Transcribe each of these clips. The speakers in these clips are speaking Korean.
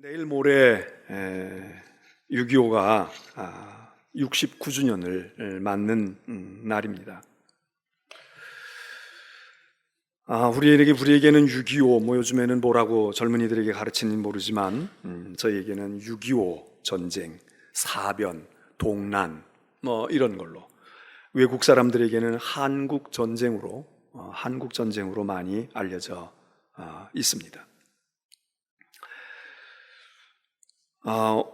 내일 모레 6.25가 69주년을 맞는 날입니다. 우리에게는 6.25, 요즘에는 뭐라고 젊은이들에게 가르치는지 모르지만 저희에게는 6.25 전쟁, 사변, 동란 이런 걸로, 외국 사람들에게는 한국 전쟁으로 많이 알려져 있습니다.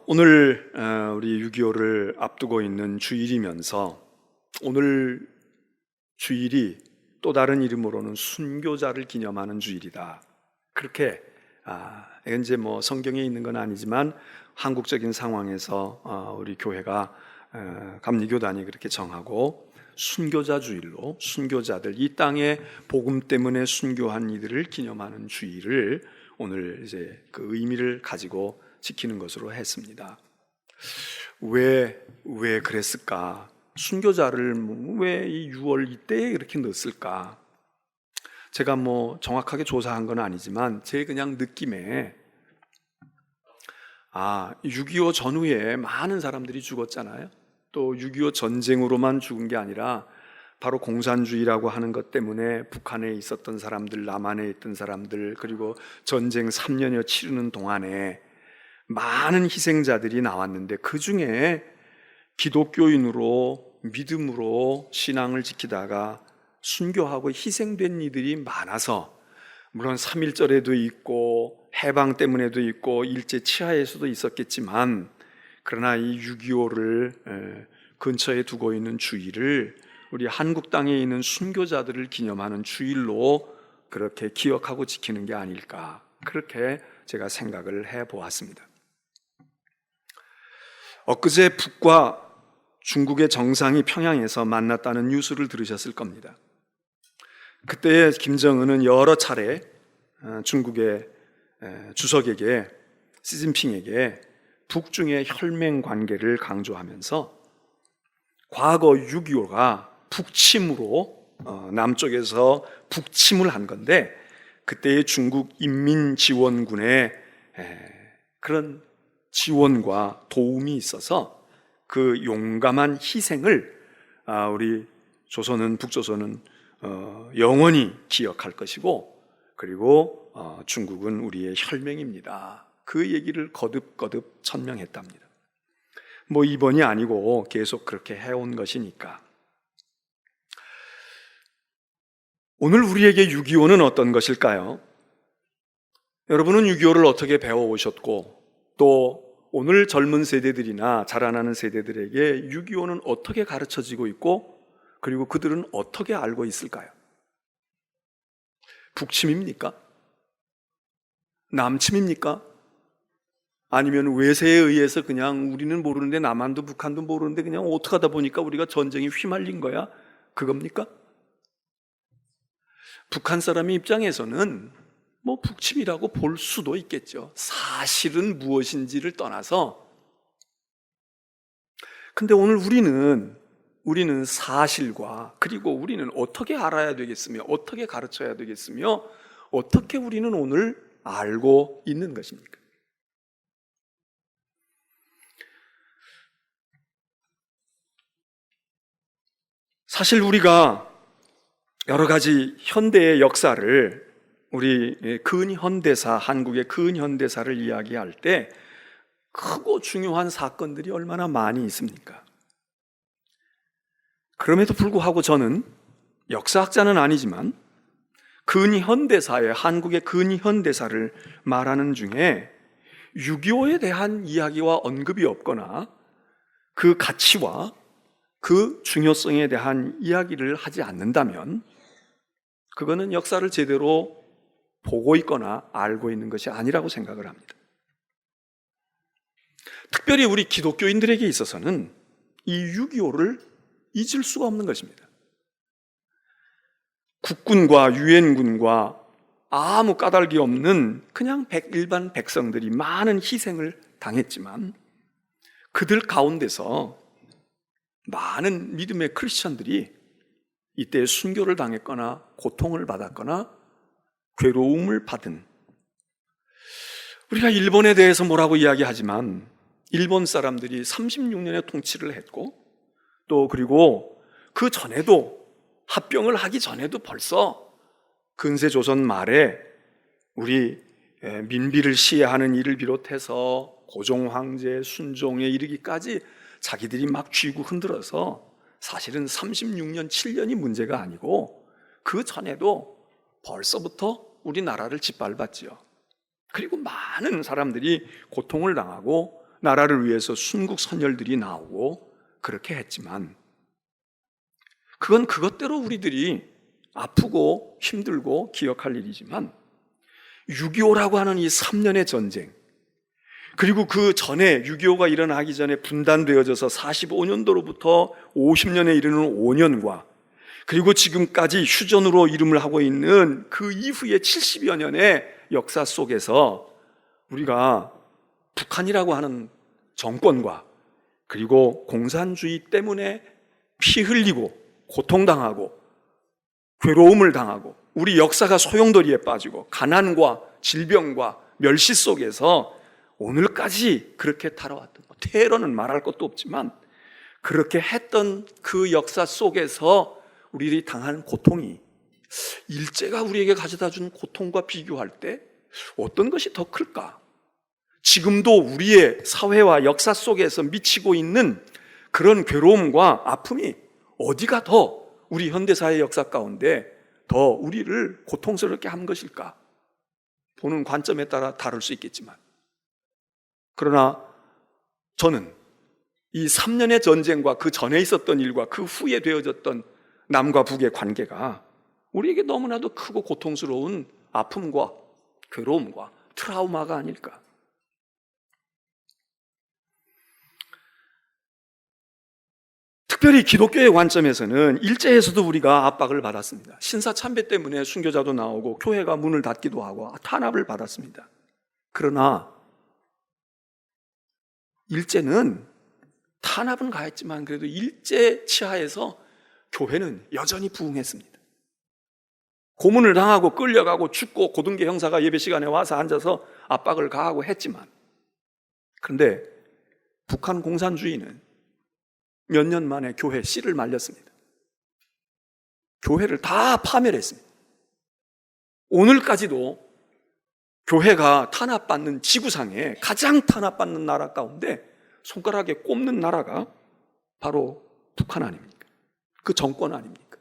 오늘 우리 6.25를 앞두고 있는 주일이면서, 오늘 주일이 또 다른 이름으로는 순교자를 기념하는 주일이다. 그렇게 이제 성경에 있는 건 아니지만 한국적인 상황에서 우리 교회가 감리교단이 그렇게 정하고, 순교자 주일로 순교자들, 이 땅에 복음 때문에 순교한 이들을 기념하는 주일을 오늘 이제 그 의미를 가지고 지키는 것으로 했습니다. 왜 그랬을까? 순교자를 왜 이 6월 이때에 이렇게 넣었을까? 제가 정확하게 조사한 건 아니지만 제 그냥 느낌에 6.25 전후에 많은 사람들이 죽었잖아요. 또 6.25 전쟁으로만 죽은 게 아니라 바로 공산주의라고 하는 것 때문에 북한에 있었던 사람들, 남한에 있던 사람들, 그리고 전쟁 3년여 치르는 동안에 많은 희생자들이 나왔는데, 그 중에 기독교인으로 믿음으로 신앙을 지키다가 순교하고 희생된 이들이 많아서, 물론 3.1절에도 있고 해방 때문에도 있고 일제 치하에서도 있었겠지만, 그러나 이 6.25를 근처에 두고 있는 주일을 우리 한국 땅에 있는 순교자들을 기념하는 주일로 그렇게 기억하고 지키는 게 아닐까, 그렇게 제가 생각을 해보았습니다. 엊그제 북과 중국의 정상이 평양에서 만났다는 뉴스를 들으셨을 겁니다. 그때 김정은은 여러 차례 중국의 주석에게, 시진핑에게 북중의 혈맹 관계를 강조하면서 과거 6.25가 북침으로, 남쪽에서 북침을 한 건데, 그때의 중국 인민지원군의 그런 지원과 도움이 있어서 그 용감한 희생을 우리 북조선은 영원히 기억할 것이고, 그리고 중국은 우리의 혈맹입니다. 그 얘기를 거듭 천명했답니다. 이번이 아니고 계속 그렇게 해온 것이니까. 오늘 우리에게 6.25는 어떤 것일까요? 여러분은 6.25를 어떻게 배워오셨고, 또 오늘 젊은 세대들이나 자라나는 세대들에게 6.25는 어떻게 가르쳐지고 있고, 그리고 그들은 어떻게 알고 있을까요? 북침입니까? 남침입니까? 아니면 외세에 의해서 그냥 우리는 모르는데, 남한도 북한도 모르는데 그냥 어떻게 하다 보니까 우리가 전쟁에 휘말린 거야? 그겁니까? 북한 사람의 입장에서는 북침이라고 볼 수도 있겠죠. 사실은 무엇인지를 떠나서. 근데 오늘 우리는 사실과, 그리고 우리는 어떻게 알아야 되겠으며, 어떻게 가르쳐야 되겠으며, 어떻게 우리는 오늘 알고 있는 것입니까? 사실 우리가 여러 가지 현대의 역사를, 우리 근현대사, 한국의 근현대사를 이야기할 때 크고 중요한 사건들이 얼마나 많이 있습니까? 그럼에도 불구하고 저는 역사학자는 아니지만 한국의 근현대사를 말하는 중에 6.25에 대한 이야기와 언급이 없거나 그 가치와 그 중요성에 대한 이야기를 하지 않는다면, 그거는 역사를 제대로 보고 있거나 알고 있는 것이 아니라고 생각을 합니다. 특별히 우리 기독교인들에게 있어서는 이 6.25를 잊을 수가 없는 것입니다. 국군과 유엔군과 아무 까닭이 없는 그냥 일반 백성들이 많은 희생을 당했지만, 그들 가운데서 많은 믿음의 크리스천들이 이때 순교를 당했거나 고통을 받았거나 괴로움을 받은, 우리가 일본에 대해서 뭐라고 이야기하지만 일본 사람들이 36년의 통치를 했고, 또 그리고 그 전에도 합병을 하기 전에도 벌써 근세조선 말에 우리 민비를 시해하는 일을 비롯해서 고종 황제 순종에 이르기까지 자기들이 막 쥐고 흔들어서 사실은 36년, 7년이 문제가 아니고 그 전에도 벌써부터 우리나라를 짓밟았지요. 그리고 많은 사람들이 고통을 당하고 나라를 위해서 순국선열들이 나오고 그렇게 했지만, 그건 그것대로 우리들이 아프고 힘들고 기억할 일이지만 6.25라고 하는 이 3년의 전쟁, 그리고 그 전에 6.25가 일어나기 전에 분단되어져서 45년도로부터 50년에 이르는 5년과, 그리고 지금까지 휴전으로 이름을 하고 있는 그 이후의 70여 년의 역사 속에서 우리가 북한이라고 하는 정권과 그리고 공산주의 때문에 피 흘리고 고통당하고 괴로움을 당하고 우리 역사가 소용돌이에 빠지고 가난과 질병과 멸시 속에서 오늘까지 그렇게 살아왔던, 테러는 말할 것도 없지만 그렇게 했던 그 역사 속에서 우리들이 당한 고통이 일제가 우리에게 가져다 준 고통과 비교할 때 어떤 것이 더 클까? 지금도 우리의 사회와 역사 속에서 미치고 있는 그런 괴로움과 아픔이 어디가 더 우리 현대사의 역사 가운데 더 우리를 고통스럽게 한 것일까? 보는 관점에 따라 다를 수 있겠지만, 그러나 저는 이 3년의 전쟁과 그 전에 있었던 일과 그 후에 되어졌던 남과 북의 관계가 우리에게 너무나도 크고 고통스러운 아픔과 괴로움과 트라우마가 아닐까. 특별히 기독교의 관점에서는 일제에서도 우리가 압박을 받았습니다. 신사참배 때문에 순교자도 나오고 교회가 문을 닫기도 하고 탄압을 받았습니다. 그러나 일제는 탄압은 가했지만 그래도 일제 치하에서 교회는 여전히 부흥했습니다. 고문을 당하고 끌려가고 죽고 고등계 형사가 예배 시간에 와서 앉아서 압박을 가하고 했지만, 그런데 북한 공산주의는 몇 년 만에 교회 씨를 말렸습니다. 교회를 다 파멸했습니다. 오늘까지도 교회가 탄압받는 지구상에 가장 탄압받는 나라 가운데 손가락에 꼽는 나라가 바로 북한 아닙니까? 그 정권 아닙니까?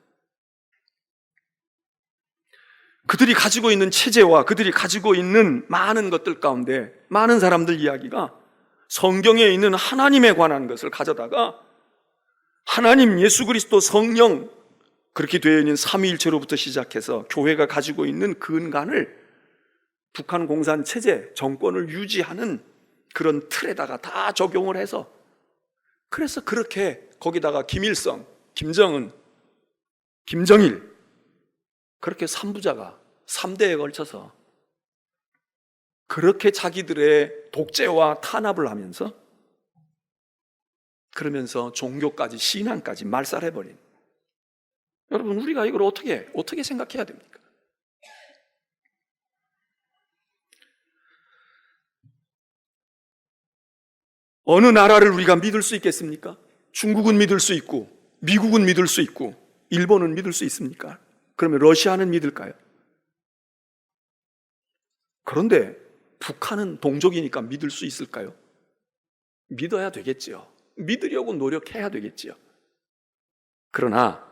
그들이 가지고 있는 체제와 그들이 가지고 있는 많은 것들 가운데 많은 사람들 이야기가 성경에 있는 하나님에 관한 것을 가져다가 하나님, 예수 그리스도, 성령, 그렇게 되어 있는 삼위일체로부터 시작해서 교회가 가지고 있는 근간을 북한 공산 체제, 정권을 유지하는 그런 틀에다가 다 적용을 해서, 그래서 그렇게 거기다가 김일성, 김정은, 김정일, 그렇게 3부자가 3대에 걸쳐서 그렇게 자기들의 독재와 탄압을 하면서, 그러면서 종교까지 신앙까지 말살해버린, 여러분 우리가 이걸 어떻게 생각해야 됩니까? 어느 나라를 우리가 믿을 수 있겠습니까? 중국은 믿을 수 있고 미국은 믿을 수 있고 일본은 믿을 수 있습니까? 그러면 러시아는 믿을까요? 그런데 북한은 동족이니까 믿을 수 있을까요? 믿어야 되겠지요. 믿으려고 노력해야 되겠지요. 그러나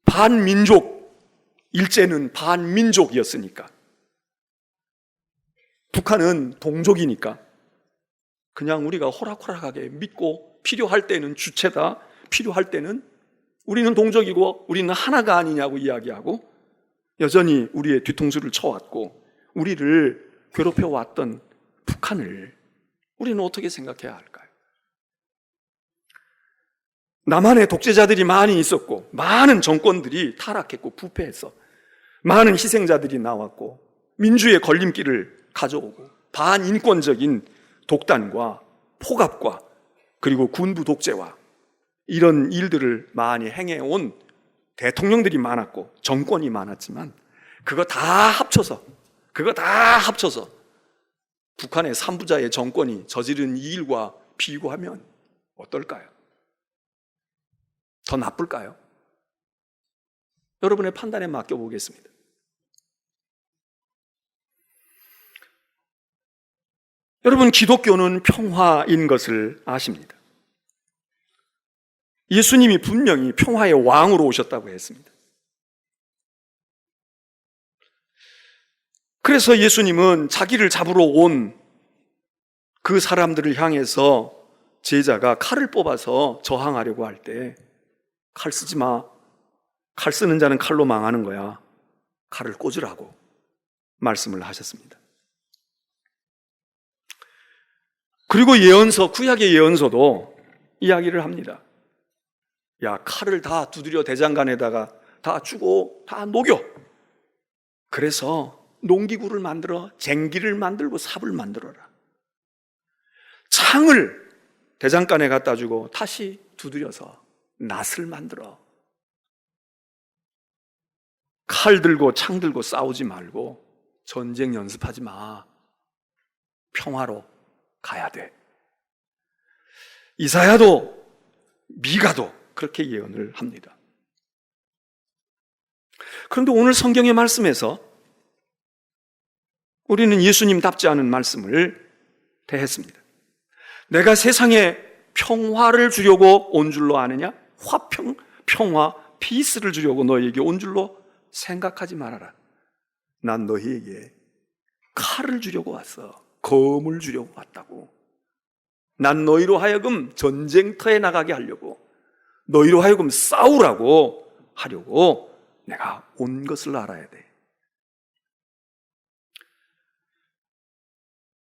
반민족, 일제는 반민족이었으니까, 북한은 동족이니까 그냥 우리가 호락호락하게 믿고 필요할 때는 주체다, 필요할 때는 우리는 동족이고 우리는 하나가 아니냐고 이야기하고 여전히 우리의 뒤통수를 쳐왔고 우리를 괴롭혀왔던 북한을 우리는 어떻게 생각해야 할까요? 남한에 독재자들이 많이 있었고 많은 정권들이 타락했고 부패해서 많은 희생자들이 나왔고 민주의 걸림길을 가져오고 반인권적인 독단과 폭압과 그리고 군부 독재와 이런 일들을 많이 행해온 대통령들이 많았고 정권이 많았지만 그거 다 합쳐서 그거 다 합쳐서 북한의 삼부자의 정권이 저지른 이 일과 비교하면 어떨까요? 더 나쁠까요? 여러분의 판단에 맡겨보겠습니다. 여러분, 기독교는 평화인 것을 아십니다. 예수님이 분명히 평화의 왕으로 오셨다고 했습니다. 그래서 예수님은 자기를 잡으러 온 그 사람들을 향해서 제자가 칼을 뽑아서 저항하려고 할 때 칼 쓰지 마. 칼 쓰는 자는 칼로 망하는 거야. 칼을 꽂으라고 말씀을 하셨습니다. 그리고 예언서, 구약의 예언서도 이야기를 합니다. 야, 칼을 다 두드려 대장간에다가 다 주고 다 녹여. 그래서 농기구를 만들어 쟁기를 만들고 삽을 만들어라. 창을 대장간에 갖다 주고 다시 두드려서 낫을 만들어. 칼 들고 창 들고 싸우지 말고 전쟁 연습하지 마. 평화로 가야 돼. 이사야도 미가도 그렇게 예언을 합니다. 그런데 오늘 성경의 말씀에서 우리는 예수님답지 않은 말씀을 대했습니다. 내가 세상에 평화를 주려고 온 줄로 아느냐? 평화, 피스를 주려고 너희에게 온 줄로 생각하지 말아라. 난 너희에게 칼을 주려고 왔어. 검을 주려고 왔다고. 난 너희로 하여금 전쟁터에 나가게 하려고, 너희로 하여금 싸우라고 하려고 내가 온 것을 알아야 돼.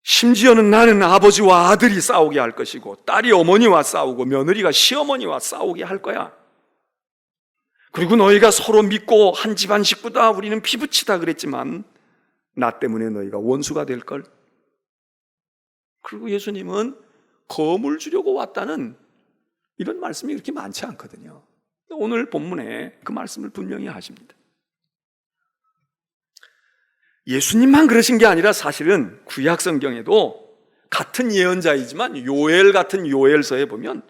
심지어는 나는 아버지와 아들이 싸우게 할 것이고, 딸이 어머니와 싸우고 며느리가 시어머니와 싸우게 할 거야. 그리고 너희가 서로 믿고 한 집안 식구다, 우리는 피부치다 그랬지만 나 때문에 너희가 원수가 될걸. 그리고 예수님은 검을 주려고 왔다는 이런 말씀이 그렇게 많지 않거든요. 오늘 본문에 그 말씀을 분명히 하십니다. 예수님만 그러신 게 아니라 사실은 구약 성경에도 같은 예언자이지만 요엘 같은 요엘서에 보면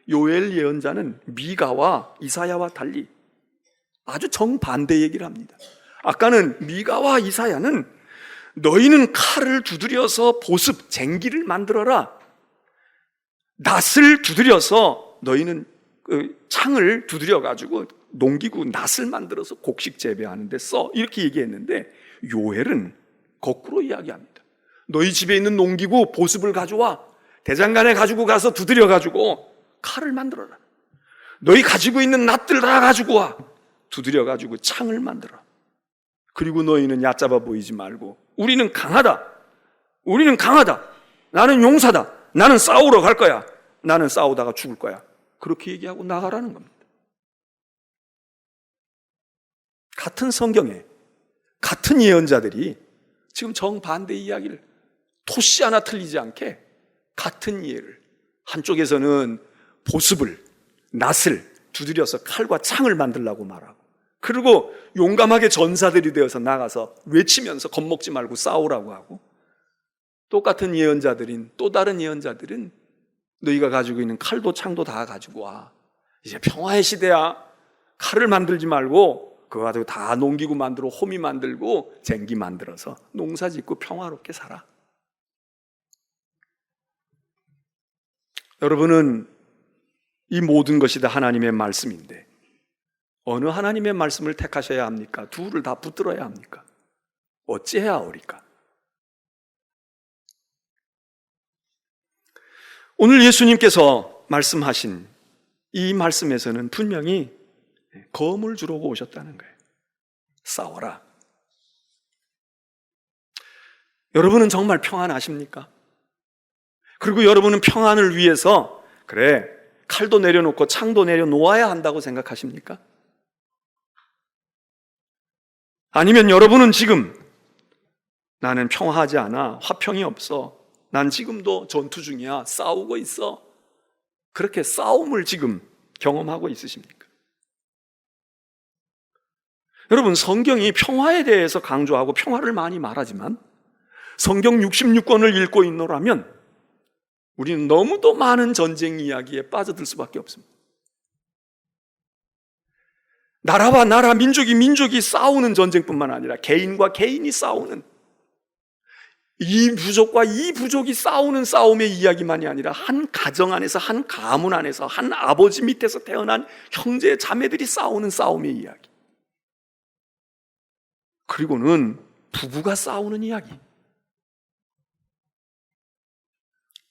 요엘 예언자는 미가와 이사야와 달리 아주 정반대 얘기를 합니다. 아까는 미가와 이사야는 너희는 칼을 두드려서 보습, 쟁기를 만들어라. 낫을 두드려서 너희는 그 창을 두드려가지고 농기구 낫을 만들어서 곡식 재배하는 데 써. 이렇게 얘기했는데 요엘은 거꾸로 이야기합니다. 너희 집에 있는 농기구 보습을 가져와. 대장간에 가지고 가서 두드려가지고 칼을 만들어라. 너희 가지고 있는 낫들 다 가지고 와. 두드려가지고 창을 만들어. 그리고 너희는 얕잡아 보이지 말고 우리는 강하다. 우리는 강하다. 나는 용사다. 나는 싸우러 갈 거야. 나는 싸우다가 죽을 거야. 그렇게 얘기하고 나가라는 겁니다. 같은 성경에 같은 예언자들이 지금 정반대 이야기를 토시 하나 틀리지 않게 같은 이해를, 한쪽에서는 보습을, 낫을 두드려서 칼과 창을 만들라고 말하고, 그리고 용감하게 전사들이 되어서 나가서 외치면서 겁먹지 말고 싸우라고 하고, 똑같은 예언자들인 또 다른 예언자들은 너희가 가지고 있는 칼도 창도 다 가지고 와. 이제 평화의 시대야. 칼을 만들지 말고 그거 가지고 다 농기구 만들고 호미 만들고 쟁기 만들어서 농사 짓고 평화롭게 살아. 여러분은 이 모든 것이 다 하나님의 말씀인데 어느 하나님의 말씀을 택하셔야 합니까? 둘을 다 붙들어야 합니까? 어찌해야 옳을까? 오늘 예수님께서 말씀하신 이 말씀에서는 분명히 검을 주려고 오셨다는 거예요. 싸워라. 여러분은 정말 평안하십니까? 그리고 여러분은 평안을 위해서 그래 칼도 내려놓고 창도 내려놓아야 한다고 생각하십니까? 아니면 여러분은 지금 나는 평화하지 않아, 화평이 없어, 난 지금도 전투 중이야, 싸우고 있어, 그렇게 싸움을 지금 경험하고 있으십니까? 여러분, 성경이 평화에 대해서 강조하고 평화를 많이 말하지만 성경 66권을 읽고 있노라면 우리는 너무도 많은 전쟁 이야기에 빠져들 수밖에 없습니다. 나라와 나라, 민족이 싸우는 전쟁뿐만 아니라 개인과 개인이 싸우는, 이 부족과 이 부족이 싸우는 싸움의 이야기만이 아니라 한 가정 안에서, 한 가문 안에서, 한 아버지 밑에서 태어난 형제 자매들이 싸우는 싸움의 이야기, 그리고는 부부가 싸우는 이야기,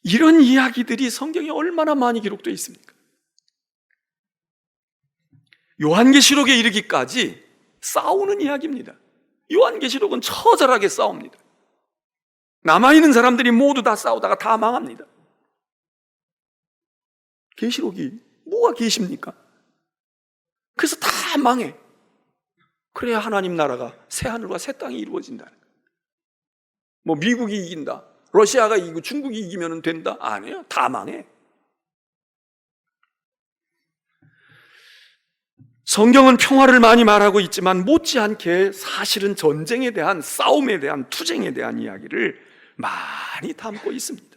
이런 이야기들이 성경에 얼마나 많이 기록되어 있습니까? 요한계시록에 이르기까지 싸우는 이야기입니다. 요한계시록은 처절하게 싸웁니다. 남아있는 사람들이 모두 다 싸우다가 다 망합니다. 계시록이 뭐가 계십니까? 그래서 다 망해. 그래야 하나님 나라가 새 하늘과 새 땅이 이루어진다는 거예요. 뭐 미국이 이긴다, 러시아가 이기고 중국이 이기면 된다? 아니에요. 다 망해. 성경은 평화를 많이 말하고 있지만 못지않게 사실은 전쟁에 대한, 싸움에 대한, 투쟁에 대한 이야기를 많이 담고 있습니다.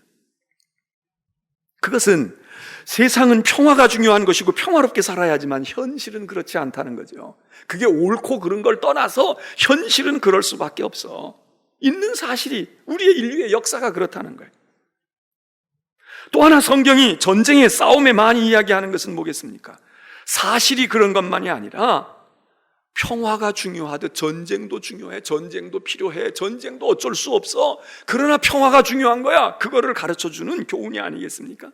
그것은 세상은 평화가 중요한 것이고 평화롭게 살아야지만 현실은 그렇지 않다는 거죠. 그게 옳고 그른 걸 떠나서 현실은 그럴 수밖에 없어. 있는 사실이, 우리의 인류의 역사가 그렇다는 거예요. 또 하나 성경이 전쟁의, 싸움에 많이 이야기하는 것은 뭐겠습니까? 사실이 그런 것만이 아니라 평화가 중요하듯 전쟁도 중요해, 전쟁도 필요해, 전쟁도 어쩔 수 없어. 그러나 평화가 중요한 거야. 그거를 가르쳐주는 교훈이 아니겠습니까?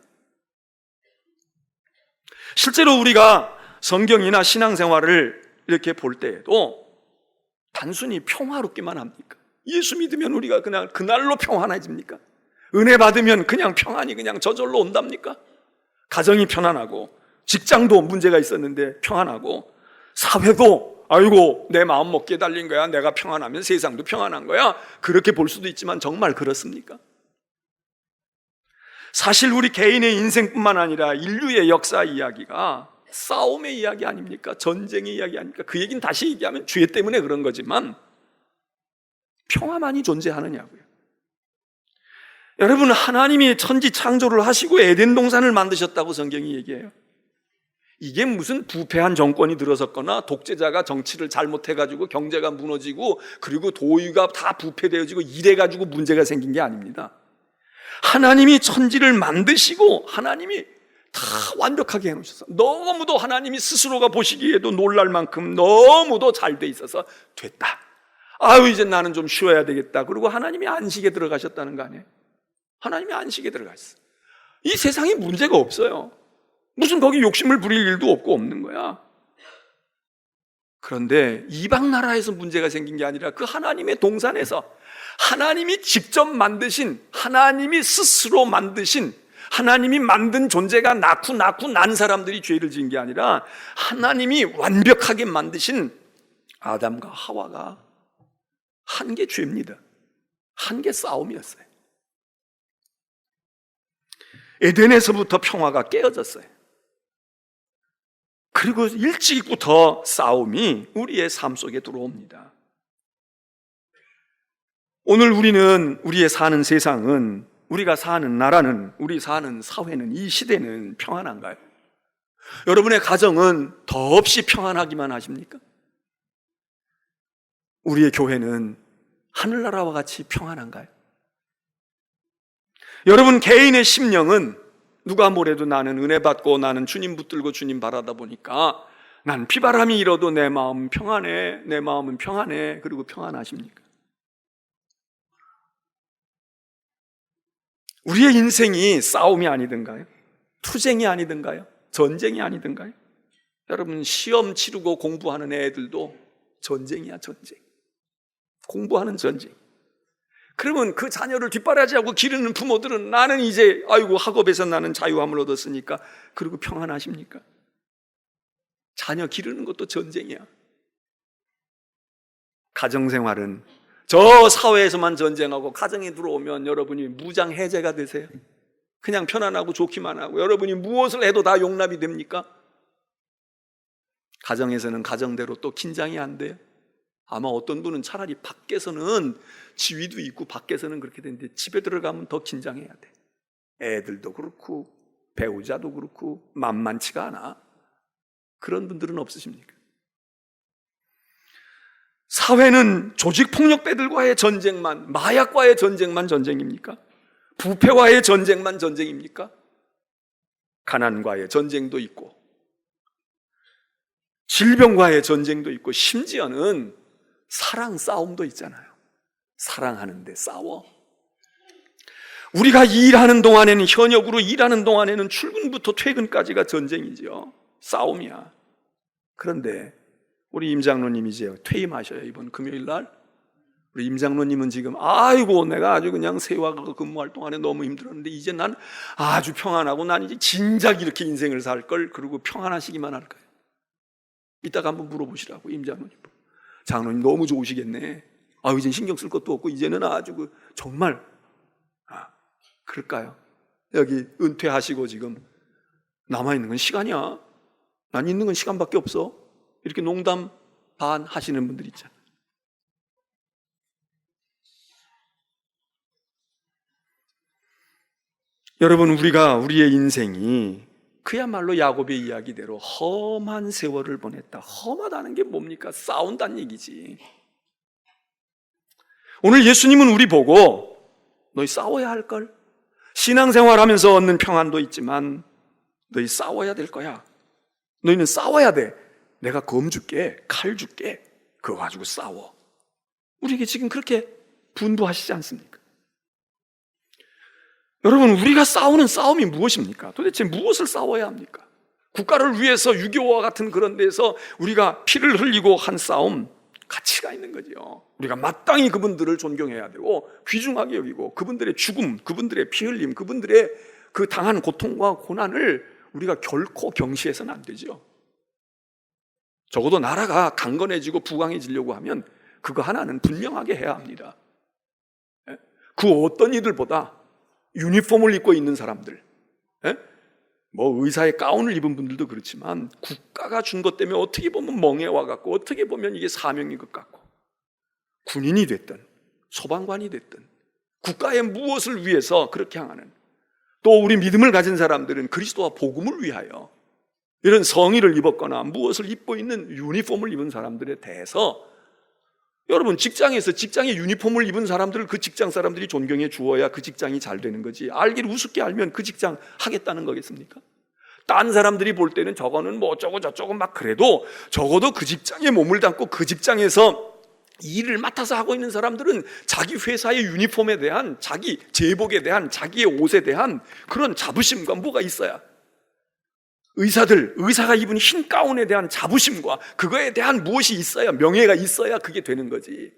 실제로 우리가 성경이나 신앙생활을 이렇게 볼 때에도 단순히 평화롭기만 합니까? 예수 믿으면 우리가 그냥 그날로 평안해집니까? 은혜 받으면 그냥 평안이 그냥 저절로 온답니까? 가정이 편안하고, 직장도 문제가 있었는데 평안하고, 사회도 아이고 내 마음 먹기에 달린 거야, 내가 평안하면 세상도 평안한 거야, 그렇게 볼 수도 있지만 정말 그렇습니까? 사실 우리 개인의 인생뿐만 아니라 인류의 역사 이야기가 싸움의 이야기 아닙니까? 전쟁의 이야기 아닙니까? 그 얘기는 다시 얘기하면 죄 때문에 그런 거지만 평화만이 존재하느냐고요. 여러분, 하나님이 천지 창조를 하시고 에덴 동산을 만드셨다고 성경이 얘기해요. 이게 무슨 부패한 정권이 들어섰거나 독재자가 정치를 잘못해가지고 경제가 무너지고 그리고 도의가 다 부패되어지고 이래가지고 문제가 생긴 게 아닙니다. 하나님이 천지를 만드시고 하나님이 다 완벽하게 해놓으셔서, 너무도 하나님이 스스로가 보시기에도 놀랄 만큼 너무도 잘 돼 있어서 됐다, 아유 이제 나는 좀 쉬어야 되겠다, 그리고 하나님이 안식에 들어가셨다는 거 아니에요? 하나님이 안식에 들어갔어. 이 세상에 문제가 없어요. 무슨 거기 욕심을 부릴 일도 없고 없는 거야. 그런데 이방 나라에서 문제가 생긴 게 아니라 그 하나님의 동산에서 하나님이 직접 만드신, 하나님이 스스로 만드신, 하나님이 만든 존재가 낳고 난 사람들이 죄를 지은 게 아니라 하나님이 완벽하게 만드신 아담과 하와가 한 게 죄입니다. 한 게 싸움이었어요. 에덴에서부터 평화가 깨어졌어요. 그리고 일찍부터 싸움이 우리의 삶 속에 들어옵니다. 오늘 우리는, 우리의 사는 세상은, 우리가 사는 나라는, 우리 사는 사회는, 이 시대는 평안한가요? 여러분의 가정은 더없이 평안하기만 하십니까? 우리의 교회는 하늘나라와 같이 평안한가요? 여러분 개인의 심령은 누가 뭐래도 나는 은혜 받고 나는 주님 붙들고 주님 바라다 보니까 난 비바람이 일어도 내 마음 평안해, 내 마음은 평안해, 그리고 평안하십니까? 우리의 인생이 싸움이 아니든가요? 투쟁이 아니든가요? 전쟁이 아니든가요? 여러분 시험 치르고 공부하는 애들도 전쟁이야, 전쟁. 공부하는 전쟁. 그러면 그 자녀를 뒷바라지하고 기르는 부모들은 나는 이제 아이고 학업에서 나는 자유함을 얻었으니까, 그리고 평안하십니까? 자녀 기르는 것도 전쟁이야. 가정생활은 저 사회에서만 전쟁하고 가정에 들어오면 여러분이 무장 해제가 되세요? 그냥 편안하고 좋기만 하고 여러분이 무엇을 해도 다 용납이 됩니까? 가정에서는 가정대로 또 긴장이 안 돼요. 아마 어떤 분은 차라리 밖에서는 지위도 있고 밖에서는 그렇게 되는데 집에 들어가면 더 긴장해야 돼. 애들도 그렇고 배우자도 그렇고 만만치가 않아. 그런 분들은 없으십니까? 사회는 조직폭력배들과의 전쟁만, 마약과의 전쟁만 전쟁입니까? 부패와의 전쟁만 전쟁입니까? 가난과의 전쟁도 있고 질병과의 전쟁도 있고 심지어는 사랑 싸움도 있잖아요. 사랑하는데 싸워. 우리가 일하는 동안에는, 현역으로 일하는 동안에는 출근부터 퇴근까지가 전쟁이죠. 싸움이야. 그런데 우리 임 장로님 이제 퇴임하셔요. 이번 금요일 날. 우리 임 장로님은 지금 아이고 내가 아주 그냥 세와 근무할 동안에 너무 힘들었는데 이제 난 아주 평안하고 난 이제 진작 이렇게 인생을 살 걸, 그리고 평안하시기만 할 거예요. 이따가 한번 물어보시라고 임 장로님. 장로님 너무 좋으시겠네. 이젠 신경 쓸 것도 없고 이제는 아주 정말 그럴까요? 여기 은퇴하시고 지금 남아있는 건 시간이야. 난 있는 건 시간밖에 없어. 이렇게 농담 반 하시는 분들 있잖아요. 여러분, 우리의 인생이 그야말로 야곱의 이야기대로 험한 세월을 보냈다. 험하다는 게 뭡니까? 싸운다는 얘기지. 오늘 예수님은 우리 보고 너희 싸워야 할걸? 신앙생활하면서 얻는 평안도 있지만 너희 싸워야 될 거야. 너희는 싸워야 돼. 내가 검 줄게, 칼 줄게. 그거 가지고 싸워. 우리에게 지금 그렇게 분부하시지 않습니까? 여러분, 우리가 싸우는 싸움이 무엇입니까? 도대체 무엇을 싸워야 합니까? 국가를 위해서 6.25와 같은 그런 데서 우리가 피를 흘리고 한 싸움, 가치가 있는 거죠. 우리가 마땅히 그분들을 존경해야 되고 귀중하게 여기고 그분들의 죽음, 그분들의 피 흘림, 그분들의 그 당한 고통과 고난을 우리가 결코 경시해서는 안 되죠. 적어도 나라가 강건해지고 부강해지려고 하면 그거 하나는 분명하게 해야 합니다. 그 어떤 이들보다 유니폼을 입고 있는 사람들, 뭐 의사의 가운을 입은 분들도 그렇지만 국가가 준 것 때문에 어떻게 보면 멍해와 같고 어떻게 보면 이게 사명인 것 같고, 군인이 됐든 소방관이 됐든 국가의 무엇을 위해서 그렇게 향하는, 또 우리 믿음을 가진 사람들은 그리스도와 복음을 위하여 이런 성의를 입었거나 무엇을 입고 있는 유니폼을 입은 사람들에 대해서, 여러분 직장에서 직장의 유니폼을 입은 사람들을 그 직장 사람들이 존경해 주어야 그 직장이 잘 되는 거지. 알기를 우습게 알면 그 직장 하겠다는 거겠습니까? 딴 사람들이 볼 때는 저거는 뭐 어쩌고 저쩌고 막 그래도 적어도 그 직장에 몸을 담고 그 직장에서 일을 맡아서 하고 있는 사람들은 자기 회사의 유니폼에 대한, 자기 제복에 대한, 자기의 옷에 대한 그런 자부심과 뭐가 있어야, 의사가 입은 흰 가운에 대한 자부심과 그거에 대한 무엇이 있어야, 명예가 있어야 그게 되는 거지.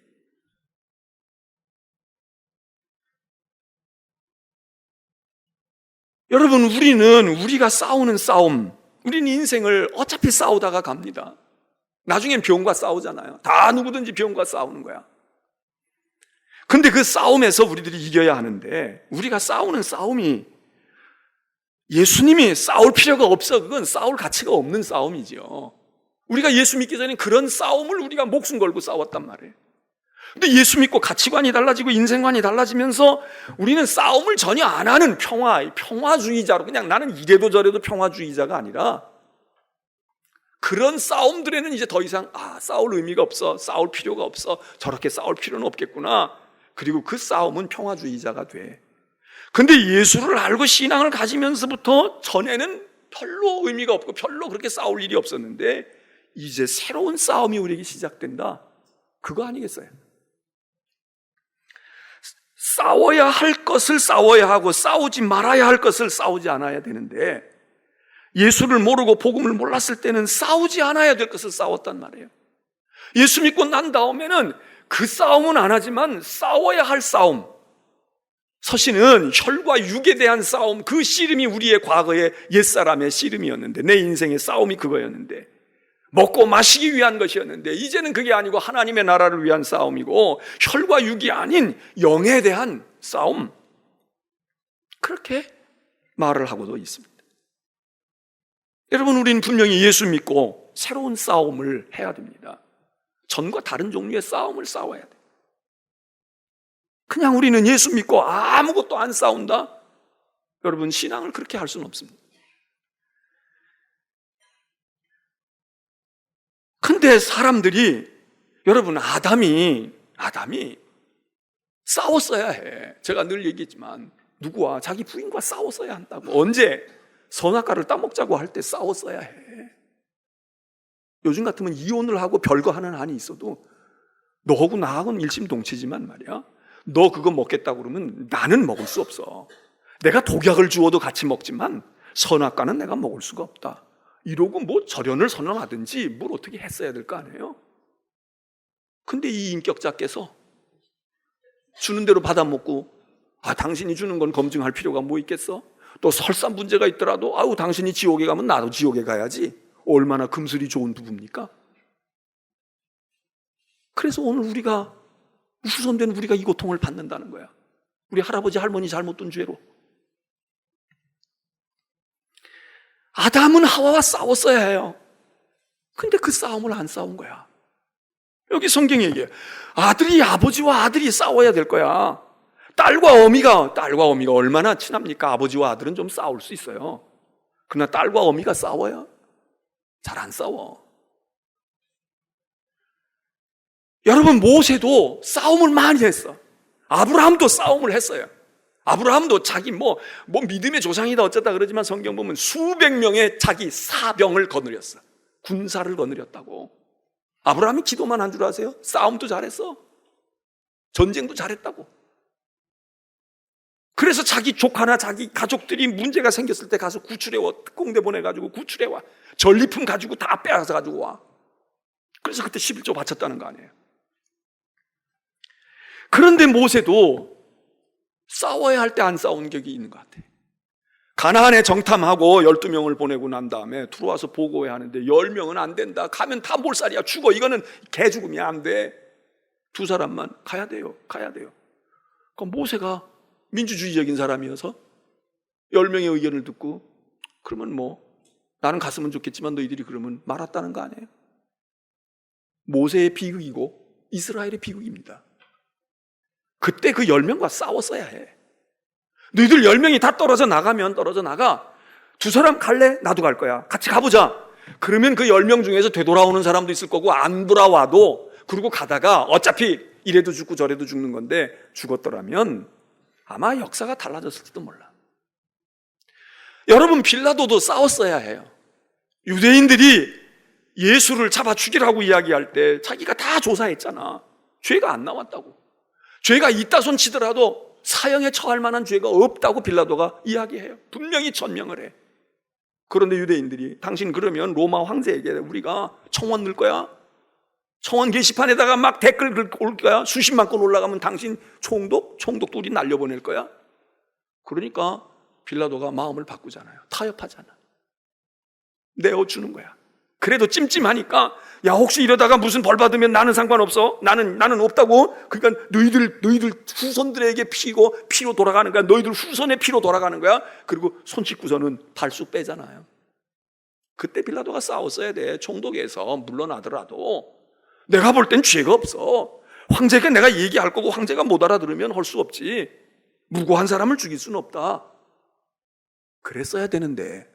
여러분, 우리가 싸우는 싸움, 우리는 인생을 어차피 싸우다가 갑니다. 나중엔 병과 싸우잖아요. 다 누구든지 병과 싸우는 거야. 근데 그 싸움에서 우리들이 이겨야 하는데, 우리가 싸우는 싸움이 예수님이 싸울 필요가 없어. 그건 싸울 가치가 없는 싸움이죠. 우리가 예수 믿기 전에 그런 싸움을 우리가 목숨 걸고 싸웠단 말이에요. 근데 예수 믿고 가치관이 달라지고 인생관이 달라지면서 우리는 싸움을 전혀 안 하는 평화주의자로, 그냥 나는 이래도 저래도 평화주의자가 아니라, 그런 싸움들에는 이제 더 이상 싸울 의미가 없어, 싸울 필요가 없어, 저렇게 싸울 필요는 없겠구나. 그리고 그 싸움은 평화주의자가 돼. 근데 예수를 알고 신앙을 가지면서부터 전에는 별로 의미가 없고 별로 그렇게 싸울 일이 없었는데 이제 새로운 싸움이 우리에게 시작된다. 그거 아니겠어요? 싸워야 할 것을 싸워야 하고 싸우지 말아야 할 것을 싸우지 않아야 되는데, 예수를 모르고 복음을 몰랐을 때는 싸우지 않아야 될 것을 싸웠단 말이에요. 예수 믿고 난 다음에는 그 싸움은 안 하지만 싸워야 할 싸움, 서신은 혈과 육에 대한 싸움, 그 씨름이 우리의 과거의 옛사람의 씨름이었는데, 내 인생의 싸움이 그거였는데, 먹고 마시기 위한 것이었는데 이제는 그게 아니고 하나님의 나라를 위한 싸움이고 혈과 육이 아닌 영에 대한 싸움, 그렇게 말을 하고도 있습니다. 여러분, 우리는 분명히 예수 믿고 새로운 싸움을 해야 됩니다. 전과 다른 종류의 싸움을 싸워야 돼. 그냥 우리는 예수 믿고 아무것도 안 싸운다? 여러분, 신앙을 그렇게 할 수는 없습니다. 근데 사람들이, 여러분, 아담이 싸웠어야 해. 제가 늘 얘기했지만 누구와? 자기 부인과 싸웠어야 한다고. 언제? 선악과를 따먹자고 할 때 싸웠어야 해. 요즘 같으면 이혼을 하고 별거 하는 한이 있어도 너하고 나하고는 일심동체지만 말이야, 너 그거 먹겠다고 그러면 나는 먹을 수 없어. 내가 독약을 주어도 같이 먹지만 선악과는 내가 먹을 수가 없다. 이러고 뭐 절연을 선언하든지 뭘 어떻게 했어야 될 거 아니에요? 근데 이 인격자께서 주는 대로 받아먹고, 당신이 주는 건 검증할 필요가 뭐 있겠어? 또 설사 문제가 있더라도 당신이 지옥에 가면 나도 지옥에 가야지. 얼마나 금슬이 좋은 부부입니까? 그래서 오늘 우리가, 후손된 우리가 이 고통을 받는다는 거야. 우리 할아버지 할머니 잘못 둔 죄로. 아담은 하와와 싸웠어야 해요. 근데 그 싸움을 안 싸운 거야. 여기 성경이 얘기해. 아버지와 아들이 싸워야 될 거야. 딸과 어미가 얼마나 친합니까? 아버지와 아들은 좀 싸울 수 있어요. 그러나 딸과 어미가 싸워요? 잘 안 싸워. 여러분, 모세도 싸움을 많이 했어. 아브라함도 싸움을 했어요. 아브라함도 자기 믿음의 조상이다 어쩌다 그러지만 성경 보면 수백 명의 자기 사병을 거느렸어. 군사를 거느렸다고. 아브라함이 기도만 한 줄 아세요? 싸움도 잘했어. 전쟁도 잘했다고. 그래서 자기 조카나 자기 가족들이 문제가 생겼을 때 가서 구출해와. 특공대 보내가지고 구출해와. 전리품 가지고 다 빼앗아 가지고 와. 그래서 그때 11조 바쳤다는 거 아니에요. 그런데 모세도 싸워야 할 때 안 싸운 격이 있는 것 같아. 가나안에 정탐하고 12명을 보내고 난 다음에 들어와서 보고해야 하는데 10명은 안 된다. 가면 다 몰살이야. 죽어. 이거는 개죽음이야. 안 돼. 두 사람만 가야 돼요. 그럼 모세가 민주주의적인 사람이어서 10명의 의견을 듣고, 그러면 나는 갔으면 좋겠지만 너희들이 그러면 말았다는 거 아니에요? 모세의 비극이고 이스라엘의 비극입니다. 그때 그 10명과 싸웠어야 해. 너희들 10명이 다 떨어져 나가. 두 사람 갈래? 나도 갈 거야. 같이 가보자. 그러면 그 10명 중에서 되돌아오는 사람도 있을 거고, 안 돌아와도, 그리고 가다가 어차피 이래도 죽고 저래도 죽는 건데 죽었더라면 아마 역사가 달라졌을지도 몰라. 여러분, 빌라도도 싸웠어야 해요. 유대인들이 예수를 잡아 죽이라고 이야기할 때 자기가 다 조사했잖아. 죄가 안 나왔다고. 죄가 있다 손 치더라도 사형에 처할 만한 죄가 없다고 빌라도가 이야기해요. 분명히 전명을 해. 그런데 유대인들이, 당신 그러면 로마 황제에게 우리가 청원 넣을 거야? 청원 게시판에다가 막 댓글 올 거야? 수십만 건 올라가면 당신 총독 둘이 날려보낼 거야? 그러니까 빌라도가 마음을 바꾸잖아요. 타협하잖아. 내어주는 거야. 그래도 찜찜하니까, 야, 혹시 이러다가 무슨 벌 받으면 나는 상관없어? 나는 없다고? 그러니까 너희들 후손들에게 피로 돌아가는 거야. 너희들 후손의 피로 돌아가는 거야. 그리고 손 씻고서는 발쑥 빼잖아요. 그때 빌라도가 싸웠어야 돼. 총독에서 물러나더라도. 내가 볼 땐 죄가 없어. 황제가 내가 얘기할 거고 황제가 못 알아들으면 할 수 없지. 무고한 사람을 죽일 수는 없다. 그랬어야 되는데.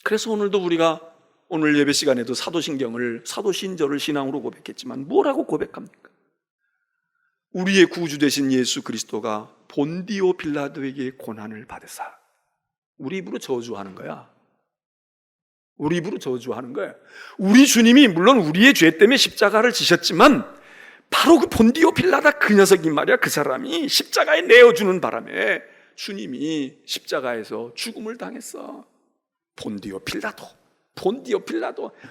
그래서 오늘도 우리가 오늘 예배 시간에도 사도신절을 신앙으로 고백했지만 뭐라고 고백합니까? 우리의 구주 되신 예수 그리스도가 본디오 빌라도에게 고난을 받으사. 우리 입으로 저주하는 거야. 우리 입으로 저주하는 거야. 우리 주님이 물론 우리의 죄 때문에 십자가를 지셨지만 바로 그 본디오 빌라다 그 녀석이 말이야. 그 사람이 십자가에 내어주는 바람에 주님이 십자가에서 죽음을 당했어. 본디오 빌라도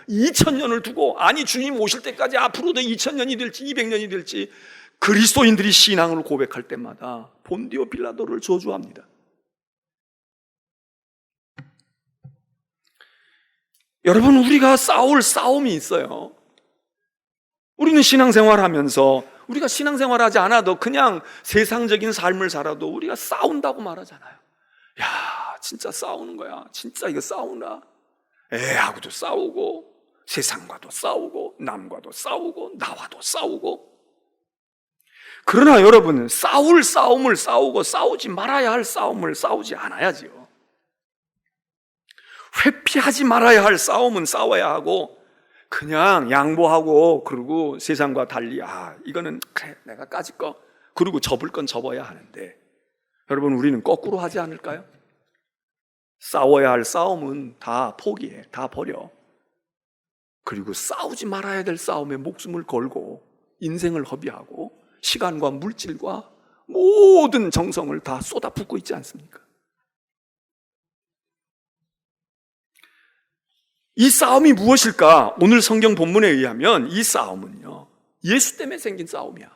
2000년을 두고, 아니 주님 오실 때까지 앞으로도 2000년이 될지 200년이 될지 그리스도인들이 신앙을 고백할 때마다 본디오 빌라도를 저주합니다. 여러분, 우리가 싸울 싸움이 있어요. 우리는 신앙생활하면서 우리가 신앙생활하지 않아도 그냥 세상적인 삶을 살아도 우리가 싸운다고 말하잖아요. 야, 진짜 싸우는 거야. 진짜 이거 싸우나? 애하고도 싸우고 세상과도 싸우고 남과도 싸우고 나와도 싸우고. 그러나 여러분, 싸울 싸움을 싸우고 싸우지 말아야 할 싸움을 싸우지 않아야지요. 회피하지 말아야 할 싸움은 싸워야 하고, 그냥 양보하고 그러고 세상과 달리 이거는 그래 내가 까짓 거 그리고 접을 건 접어야 하는데, 여러분 우리는 거꾸로 하지 않을까요? 싸워야 할 싸움은 다 포기해, 다 버려. 그리고 싸우지 말아야 될 싸움에 목숨을 걸고 인생을 허비하고 시간과 물질과 모든 정성을 다 쏟아붓고 있지 않습니까? 이 싸움이 무엇일까? 오늘 성경 본문에 의하면 이 싸움은요, 예수 때문에 생긴 싸움이야.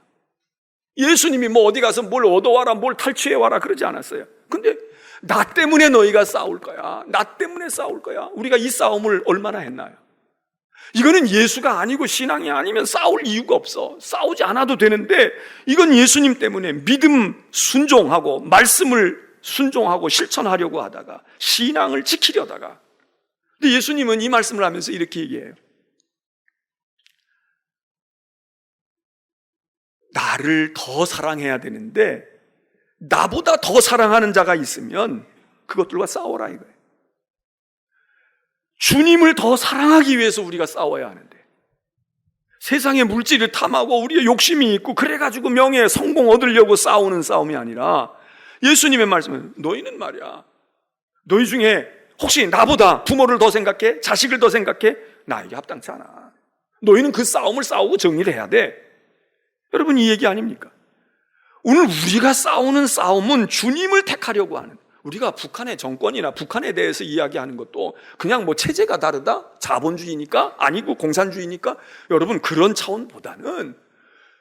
예수님이 뭐 어디 가서 뭘 얻어와라, 뭘 탈취해와라 그러지 않았어요. 근데 나 때문에 너희가 싸울 거야, 나 때문에 싸울 거야. 우리가 이 싸움을 얼마나 했나요? 이거는 예수가 아니고 신앙이 아니면 싸울 이유가 없어. 싸우지 않아도 되는데, 이건 예수님 때문에 믿음 순종하고 말씀을 순종하고 실천하려고 하다가 신앙을 지키려다가. 근데 예수님은 이 말씀을 하면서 이렇게 얘기해요. 나를 더 사랑해야 되는데 나보다 더 사랑하는 자가 있으면 그것들과 싸워라 이거예요. 주님을 더 사랑하기 위해서 우리가 싸워야 하는데, 세상의 물질을 탐하고 우리의 욕심이 있고 그래가지고 명예, 성공 얻으려고 싸우는 싸움이 아니라, 예수님의 말씀은 너희는 말이야, 너희 중에 혹시 나보다 부모를 더 생각해? 자식을 더 생각해? 나에게 합당치 않아. 너희는 그 싸움을 싸우고 정리를 해야 돼. 여러분, 이 얘기 아닙니까? 오늘 우리가 싸우는 싸움은 주님을 택하려고 하는, 우리가 북한의 정권이나 북한에 대해서 이야기하는 것도 그냥 뭐 체제가 다르다? 자본주의니까? 아니고 공산주의니까? 여러분, 그런 차원보다는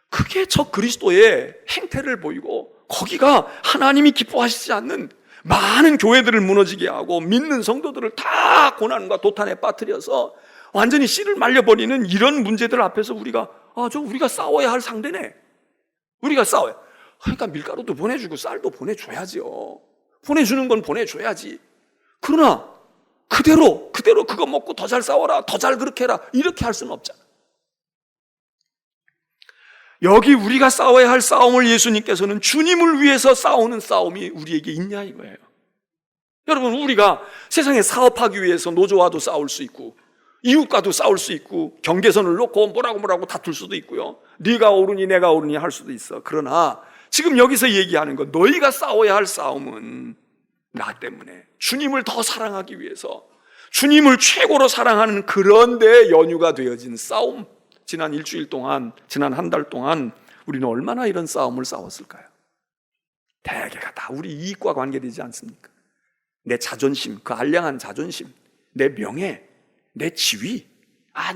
그게 저 그리스도의 행태를 보이고, 거기가 하나님이 기뻐하시지 않는 많은 교회들을 무너지게 하고 믿는 성도들을 다 고난과 도탄에 빠뜨려서 완전히 씨를 말려버리는 이런 문제들 앞에서 우리가 우리가 싸워야 할 상대네. 우리가 싸워야. 그러니까 밀가루도 보내주고 쌀도 보내줘야죠. 보내주는 건 보내줘야지. 그러나 그대로 그거 먹고 더 잘 싸워라, 더 잘 그렇게 해라, 이렇게 할 수는 없잖아. 여기 우리가 싸워야 할 싸움을 예수님께서는 주님을 위해서 싸우는 싸움이 우리에게 있냐 이거예요. 여러분, 우리가 세상에 사업하기 위해서 노조와도 싸울 수 있고 이웃과도 싸울 수 있고 경계선을 놓고 뭐라고 다툴 수도 있고요, 네가 옳으니 내가 옳으니 할 수도 있어. 그러나 지금 여기서 얘기하는 건, 너희가 싸워야 할 싸움은 나 때문에 주님을 더 사랑하기 위해서, 주님을 최고로 사랑하는 그런 데 연유가 되어진 싸움. 지난 일주일 동안, 지난 한 달 동안 우리는 얼마나 이런 싸움을 싸웠을까요? 대개가 다 우리 이익과 관계되지 않습니까? 내 자존심, 그 알량한 자존심, 내 명예, 내 지위,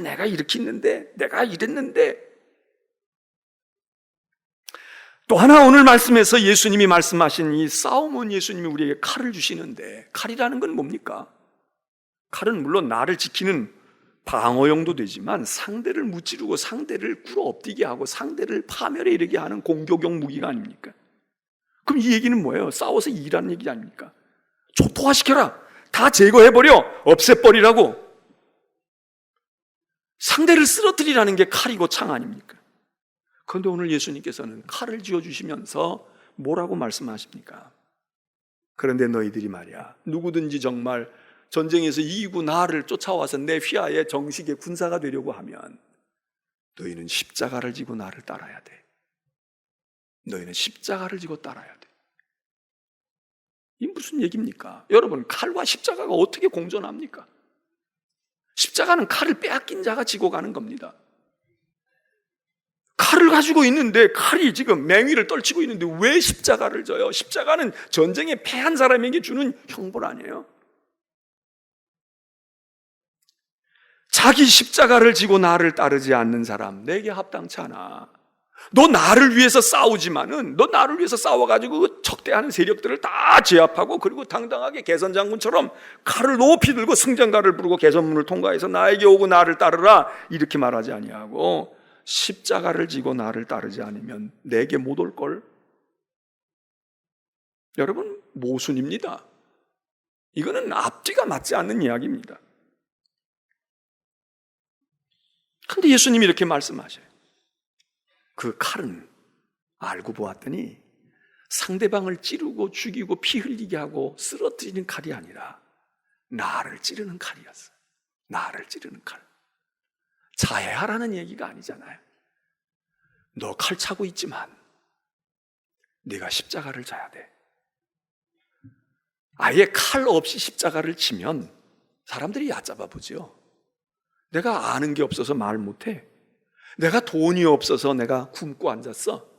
내가 이렇게 있는데, 내가 이랬는데. 또 하나, 오늘 말씀에서 예수님이 말씀하신 이 싸움은, 예수님이 우리에게 칼을 주시는데, 칼이라는 건 뭡니까? 칼은 물론 나를 지키는 방어용도 되지만 상대를 무찌르고 상대를 꿇어 엎드게 하고 상대를 파멸에 이르게 하는 공격용 무기가 아닙니까? 그럼 이 얘기는 뭐예요? 싸워서 이기라는 얘기 아닙니까? 초토화시켜라, 다 제거해버려, 없애버리라고. 상대를 쓰러뜨리라는 게 칼이고 창 아닙니까? 그런데 오늘 예수님께서는 칼을 쥐어주시면서 뭐라고 말씀하십니까? 그런데 너희들이 말이야, 누구든지 정말 전쟁에서 이기고 나를 쫓아와서 내 휘하에 정식의 군사가 되려고 하면 너희는 십자가를 지고 나를 따라야 돼. 너희는 십자가를 지고 따라야 돼. 이 무슨 얘기입니까? 여러분, 칼과 십자가가 어떻게 공존합니까? 십자가는 칼을 빼앗긴 자가 지고 가는 겁니다. 칼을 가지고 있는데, 칼이 지금 맹위를 떨치고 있는데 왜 십자가를 져요? 십자가는 전쟁에 패한 사람에게 주는 형벌 아니에요? 자기 십자가를 지고 나를 따르지 않는 사람, 내게 합당치 않아. 너 나를 위해서 싸우지만은, 너 나를 위해서 싸워가지고 그 적대하는 세력들을 다 제압하고, 그리고 당당하게 개선장군처럼 칼을 높이 들고 승전가를 부르고 개선문을 통과해서 나에게 오고 나를 따르라, 이렇게 말하지 아니하고 십자가를 지고 나를 따르지 않으면 내게 못 올걸. 여러분, 모순입니다. 이거는 앞뒤가 맞지 않는 이야기입니다. 근데 예수님이 이렇게 말씀하셔요. 그 칼은 알고 보았더니 상대방을 찌르고 죽이고 피 흘리게 하고 쓰러뜨리는 칼이 아니라 나를 찌르는 칼이었어요. 나를 찌르는 칼. 자해하라는 얘기가 아니잖아요. 너 칼 차고 있지만 네가 십자가를 져야 돼. 아예 칼 없이 십자가를 치면 사람들이 얕잡아 보죠. 내가 아는 게 없어서 말 못해. 내가 돈이 없어서 내가 굶고 앉았어.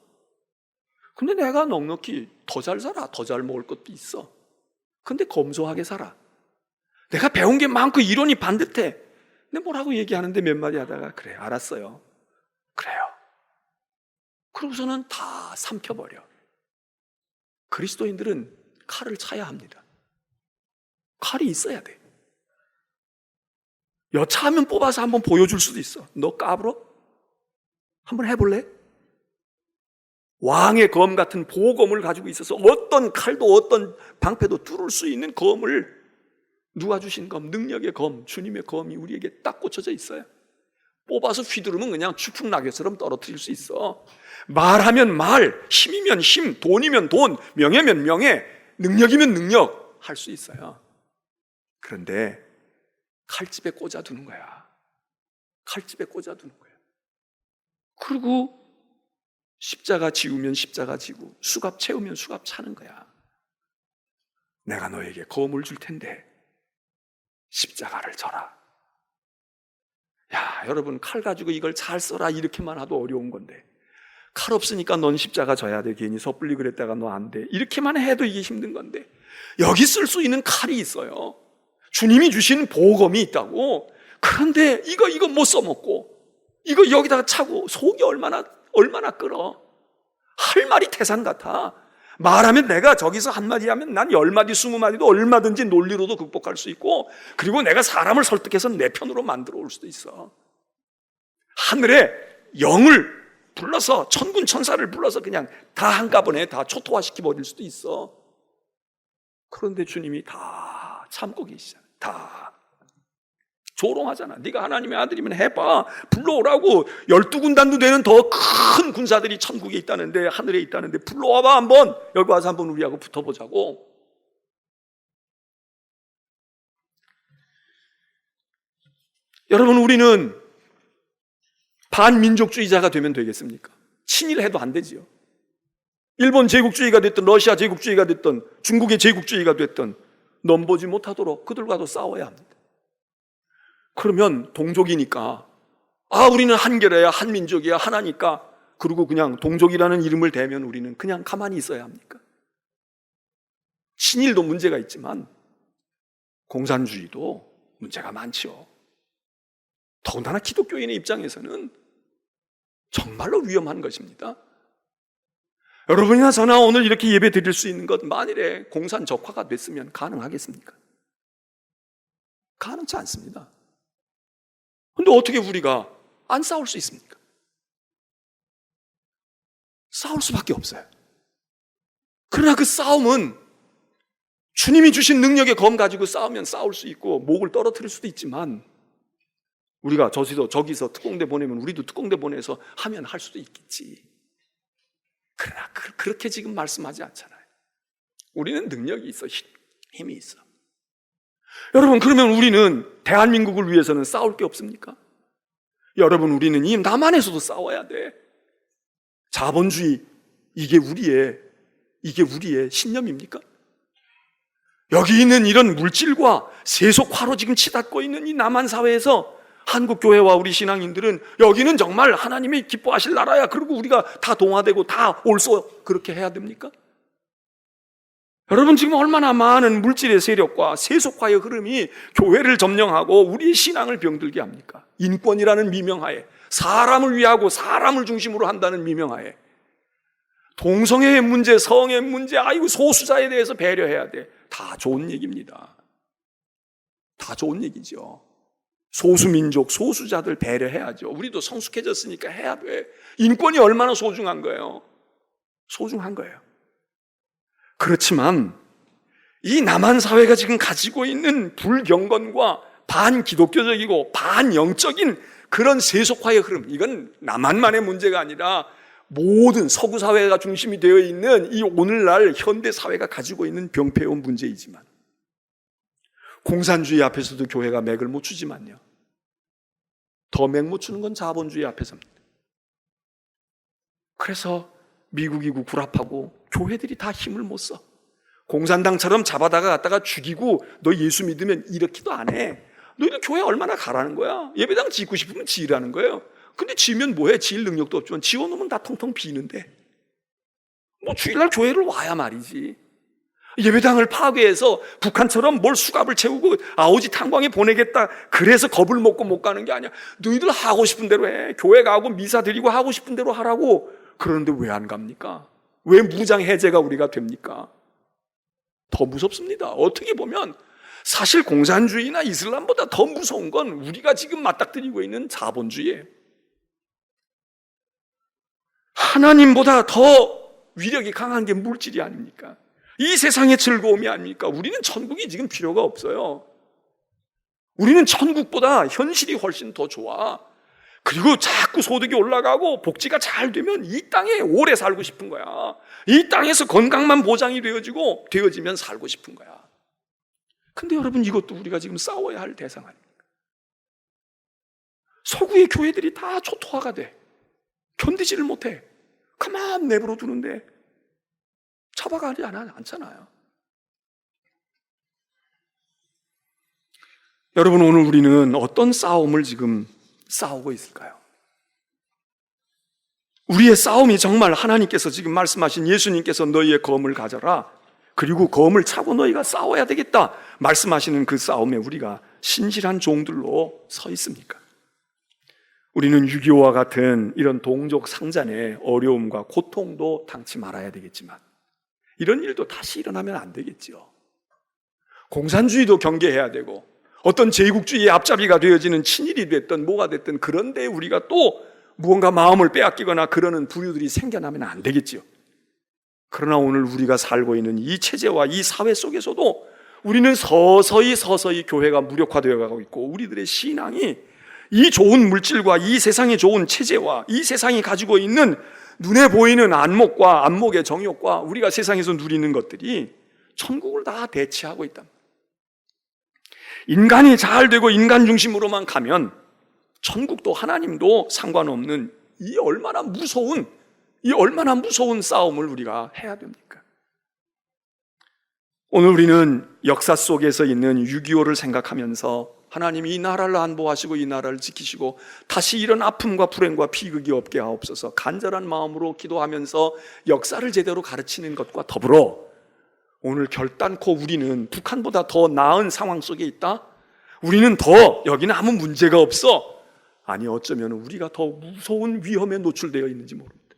근데 내가 넉넉히 더 잘 살아. 더 잘 먹을 것도 있어. 근데 검소하게 살아. 내가 배운 게 많고 이론이 반듯해. 근데 뭐라고 얘기하는데 몇 마디 하다가 그래 알았어요. 그래요. 그러고서는 다 삼켜버려. 그리스도인들은 칼을 차야 합니다. 칼이 있어야 돼. 여차하면 뽑아서 한번 보여줄 수도 있어. 너 까불어? 한번 해볼래? 왕의 검 같은 보검을 가지고 있어서 어떤 칼도 어떤 방패도 뚫을 수 있는 검을, 누가 주신 검, 능력의 검, 주님의 검이 우리에게 딱 꽂혀져 있어요. 뽑아서 휘두르면 그냥 추풍낙엽처럼 떨어뜨릴 수 있어. 말하면 말, 힘이면 힘, 돈이면 돈, 명예면 명예, 능력이면 능력 할 수 있어요. 그런데 칼집에 꽂아두는 거야. 칼집에 꽂아두는 거야. 그리고 십자가 지우면 십자가 지고 수갑 채우면 수갑 차는 거야. 내가 너에게 검을 줄 텐데 십자가를 져라. 야, 여러분 칼 가지고 이걸 잘 써라 이렇게만 하도 어려운 건데, 칼 없으니까 넌 십자가 져야 돼. 괜히 섣불리 그랬다가 너 안 돼. 이렇게만 해도 이게 힘든 건데, 여기 쓸 수 있는 칼이 있어요. 주님이 주신 보검이 있다고. 그런데 이거 못 써먹고 이거 여기다가 차고 속이 얼마나 끓어. 할 말이 태산 같아. 말하면 내가 저기서 한마디 하면 난 10마디 20마디도 얼마든지 논리로도 극복할 수 있고, 그리고 내가 사람을 설득해서 내 편으로 만들어 올 수도 있어. 하늘에 영을 불러서 천군 천사를 불러서 그냥 다 한꺼번에 다 초토화시켜 버릴 수도 있어. 그런데 주님이 다 참고 계시잖아. 다 조롱하잖아. 네가 하나님의 아들이면 해봐. 불러오라고. 12군단도 되는 더 큰 군사들이 천국에 있다는데, 하늘에 있다는데 불러와봐 한번. 여기 와서 한번 우리하고 붙어보자고. 여러분, 우리는 반민족주의자가 되면 되겠습니까? 친일해도 안 되지요. 일본 제국주의가 됐든 러시아 제국주의가 됐든 중국의 제국주의가 됐든 넘보지 못하도록 그들과도 싸워야 합니다. 그러면 동족이니까, 우리는 한결이야, 한민족이야, 하나니까, 그리고 그냥 동족이라는 이름을 대면 우리는 그냥 가만히 있어야 합니까? 친일도 문제가 있지만 공산주의도 문제가 많죠. 더군다나 기독교인의 입장에서는 정말로 위험한 것입니다. 여러분이나 저나 오늘 이렇게 예배 드릴 수 있는 것, 만일에 공산 적화가 됐으면 가능하겠습니까? 가능치 않습니다. 근데 어떻게 우리가 안 싸울 수 있습니까? 싸울 수밖에 없어요. 그러나 그 싸움은 주님이 주신 능력의 검 가지고 싸우면 싸울 수 있고 목을 떨어뜨릴 수도 있지만, 우리가 저기서 특공대 보내면 우리도 특공대 보내서 하면 할 수도 있겠지. 그러나 그렇게 지금 말씀하지 않잖아요. 우리는 능력이 있어, 힘이 있어. 여러분, 그러면 우리는 대한민국을 위해서는 싸울 게 없습니까? 여러분, 우리는 이 남한에서도 싸워야 돼. 자본주의, 이게 우리의 신념입니까? 여기 있는 이런 물질과 세속화로 지금 치닫고 있는 이 남한 사회에서 한국교회와 우리 신앙인들은 여기는 정말 하나님이 기뻐하실 나라야, 그리고 우리가 다 동화되고 다 옳소, 그렇게 해야 됩니까? 여러분, 지금 얼마나 많은 물질의 세력과 세속화의 흐름이 교회를 점령하고 우리의 신앙을 병들게 합니까? 인권이라는 미명하에, 사람을 위하고 사람을 중심으로 한다는 미명하에, 동성애의 문제, 성의 문제, 소수자에 대해서 배려해야 돼. 다 좋은 얘기입니다. 다 좋은 얘기죠. 소수민족, 소수자들 배려해야죠. 우리도 성숙해졌으니까 해야 돼. 인권이 얼마나 소중한 거예요. 소중한 거예요. 그렇지만 이 남한 사회가 지금 가지고 있는 불경건과 반기독교적이고 반영적인 그런 세속화의 흐름, 이건 남한만의 문제가 아니라 모든 서구 사회가 중심이 되어 있는 이 오늘날 현대 사회가 가지고 있는 병폐해온 문제이지만, 공산주의 앞에서도 교회가 맥을 못 추지만요, 더 맥 못 추는 건 자본주의 앞에서입니다. 그래서 미국이 구랍하고 교회들이 다 힘을 못 써. 공산당처럼 잡아다가 갖다가 죽이고 너 예수 믿으면 이렇게도 안 해. 너희들 교회 얼마나 가라는 거야? 예배당 짓고 싶으면 지으라는 거예요. 근데 지으면 뭐해? 지을 능력도 없지만 지어놓으면 다 통통 비는데 뭐 주일날 교회를 와야 말이지. 예배당을 파괴해서 북한처럼 뭘 수갑을 채우고 아오지 탄광에 보내겠다, 그래서 겁을 먹고 못 가는 게 아니야. 너희들 하고 싶은 대로 해. 교회 가고 미사 드리고 하고 싶은 대로 하라고. 그러는데 왜 안 갑니까? 왜 무장 해제가 우리가 됩니까? 더 무섭습니다. 어떻게 보면 사실 공산주의나 이슬람보다 더 무서운 건 우리가 지금 맞닥뜨리고 있는 자본주의예요. 하나님보다 더 위력이 강한 게 물질이 아닙니까? 이 세상의 즐거움이 아닙니까? 우리는 천국이 지금 필요가 없어요. 우리는 천국보다 현실이 훨씬 더 좋아. 그리고 자꾸 소득이 올라가고 복지가 잘 되면 이 땅에 오래 살고 싶은 거야. 이 땅에서 건강만 보장이 되어지면 살고 싶은 거야. 근데 여러분, 이것도 우리가 지금 싸워야 할 대상 아닙니까? 서구의 교회들이 다 초토화가 돼. 견디지를 못해. 가만 내버려 두는데 잡아가지 않잖아요. 여러분, 오늘 우리는 어떤 싸움을 지금 싸우고 있을까요? 우리의 싸움이 정말 하나님께서 지금 말씀하신, 예수님께서 너희의 검을 가져라, 그리고 검을 차고 너희가 싸워야 되겠다 말씀하시는 그 싸움에 우리가 신실한 종들로 서 있습니까? 우리는 6.25와 같은 이런 동족 상잔의 어려움과 고통도 당치 말아야 되겠지만, 이런 일도 다시 일어나면 안 되겠지요. 공산주의도 경계해야 되고, 어떤 제국주의의 앞잡이가 되어지는 친일이 됐든 뭐가 됐든, 그런데 우리가 또 무언가 마음을 빼앗기거나 그러는 부류들이 생겨나면 안 되겠지요. 그러나 오늘 우리가 살고 있는 이 체제와 이 사회 속에서도 우리는 서서히 교회가 무력화되어 가고 있고, 우리들의 신앙이 이 좋은 물질과 이 세상의 좋은 체제와 이 세상이 가지고 있는 눈에 보이는 안목의 정욕과 우리가 세상에서 누리는 것들이 천국을 다 대체하고 있다. 인간이 잘 되고 인간 중심으로만 가면 천국도 하나님도 상관없는 이 얼마나 무서운 싸움을 우리가 해야 됩니까? 오늘 우리는 역사 속에서 있는 6.25를 생각하면서 하나님이 이 나라를 안보하시고 이 나라를 지키시고 다시 이런 아픔과 불행과 비극이 없게 하옵소서 간절한 마음으로 기도하면서 역사를 제대로 가르치는 것과 더불어 오늘 결단코 우리는 북한보다 더 나은 상황 속에 있다? 우리는 더 여기는 아무 문제가 없어? 아니, 어쩌면 우리가 더 무서운 위험에 노출되어 있는지 모릅니다.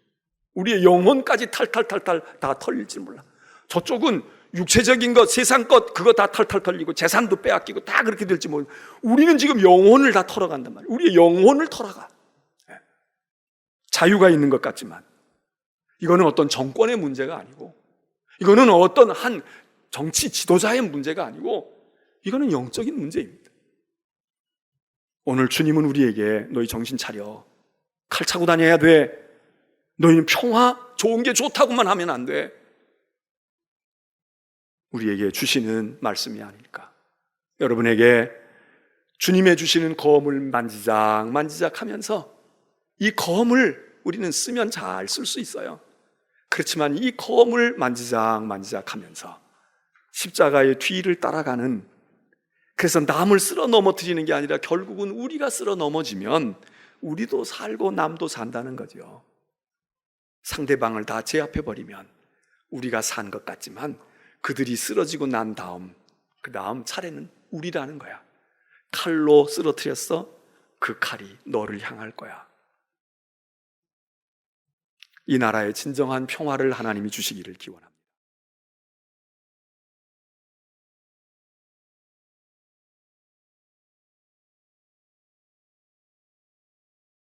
우리의 영혼까지 탈탈 다 털릴지 몰라. 저쪽은 육체적인 것, 세상 것, 그거 다 탈탈 털리고 재산도 빼앗기고 다 그렇게 될지 모르고, 우리는 지금 영혼을 다 털어간단 말이에요. 우리의 영혼을 털어가. 자유가 있는 것 같지만 이거는 어떤 정권의 문제가 아니고, 이거는 어떤 한 정치 지도자의 문제가 아니고, 이거는 영적인 문제입니다. 오늘 주님은 우리에게 너희 정신 차려, 칼 차고 다녀야 돼, 너희는 평화, 좋은 게 좋다고만 하면 안 돼, 우리에게 주시는 말씀이 아닐까. 여러분에게 주님의 주시는 검을 만지작 하면서, 이 검을 우리는 쓰면 잘 쓸 수 있어요. 그렇지만 이 검을 만지작 하면서 십자가의 뒤를 따라가는, 그래서 남을 쓸어 넘어뜨리는 게 아니라 결국은 우리가 쓸어 넘어지면 우리도 살고 남도 산다는 거죠. 상대방을 다 제압해버리면 우리가 산 것 같지만 그들이 쓰러지고 난 다음, 그 다음 차례는 우리라는 거야. 칼로 쓰러뜨렸어? 그 칼이 너를 향할 거야. 이 나라의 진정한 평화를 하나님이 주시기를 기원합니다.